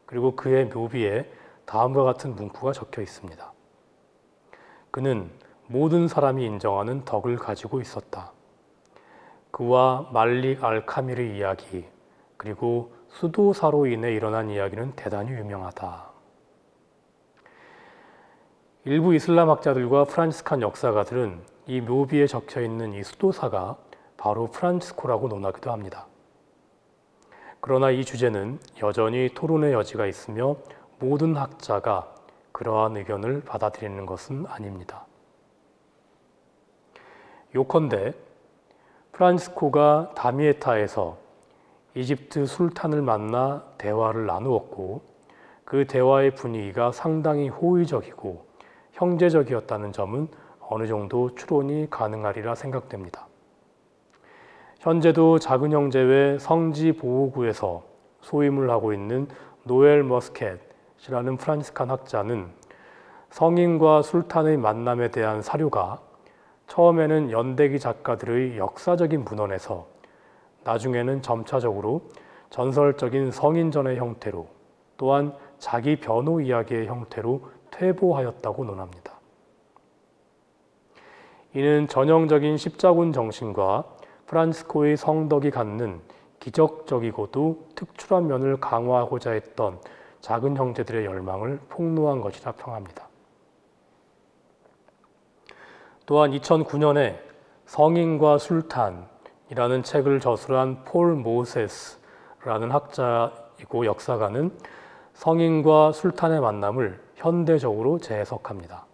그리고 그의 묘비에 다음과 같은 문구가 적혀 있습니다. 그는 모든 사람이 인정하는 덕을 가지고 있었다. 그와 말릭 알카밀의 이야기, 그리고 수도사로 인해 일어난 이야기는 대단히 유명하다. 일부 이슬람 학자들과 프란치스칸 역사가들은 이 묘비에 적혀 있는 이 수도사가 바로 프란치스코라고 논하기도 합니다. 그러나 이 주제는 여전히 토론의 여지가 있으며 모든 학자가 그러한 의견을 받아들이는 것은 아닙니다. 요컨대 프란치스코가 다미에타에서 이집트 술탄을 만나 대화를 나누었고 그 대화의 분위기가 상당히 호의적이고 형제적이었다는 점은 어느 정도 추론이 가능하리라 생각됩니다. 현재도 작은 형제회 성지 보호구에서 소임을 하고 있는 노엘 머스켓이라는 프란치스칸 학자는 성인과 술탄의 만남에 대한 사료가 처음에는 연대기 작가들의 역사적인 문헌에서 나중에는 점차적으로 전설적인 성인전의 형태로 또한 자기 변호 이야기의 형태로 퇴보하였다고 논합니다. 이는 전형적인 십자군 정신과 프란치스코의 성덕이 갖는 기적적이고도 특출한 면을 강화하고자 했던 작은 형제들의 열망을 폭로한 것이라 평합니다. 또한 2009년에 성인과 술탄이라는 책을 저술한 폴 모세스라는 학자이고 역사가는 성인과 술탄의 만남을 현대적으로 재해석합니다.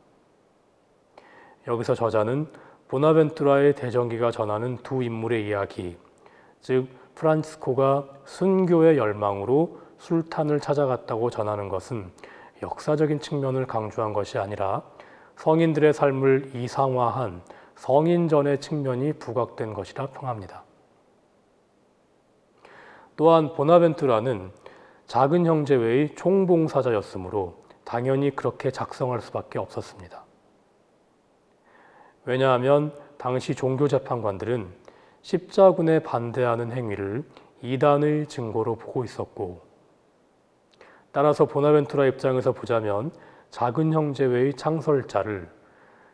여기서 저자는 보나벤투라의 대전기가 전하는 두 인물의 이야기, 즉 프란치스코가 순교의 열망으로 술탄을 찾아갔다고 전하는 것은 역사적인 측면을 강조한 것이 아니라 성인들의 삶을 이상화한 성인전의 측면이 부각된 것이라 평합니다. 또한 보나벤투라는 작은 형제회의 총봉사자였으므로 당연히 그렇게 작성할 수밖에 없었습니다. 왜냐하면 당시 종교재판관들은 십자군에 반대하는 행위를 이단의 증거로 보고 있었고, 따라서 보나벤투라 입장에서 보자면 작은 형제회의 창설자를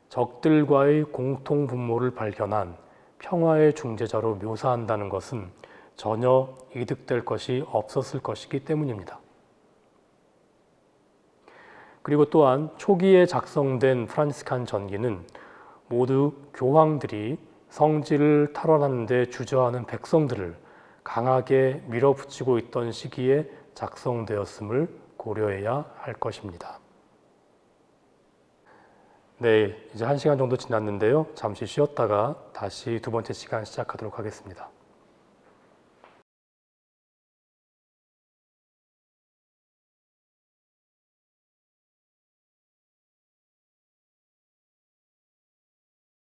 적들과의 공통 분모를 발견한 평화의 중재자로 묘사한다는 것은 전혀 이득될 것이 없었을 것이기 때문입니다. 그리고 또한 초기에 작성된 프란치스칸 전기는 모두 교황들이 성지를 탈환하는 데 주저하는 백성들을 강하게 밀어붙이고 있던 시기에 작성되었음을 고려해야 할 것입니다. 네, 이제 1시간 정도 지났는데요. 잠시 쉬었다가 다시 두 번째 시간 시작하도록 하겠습니다.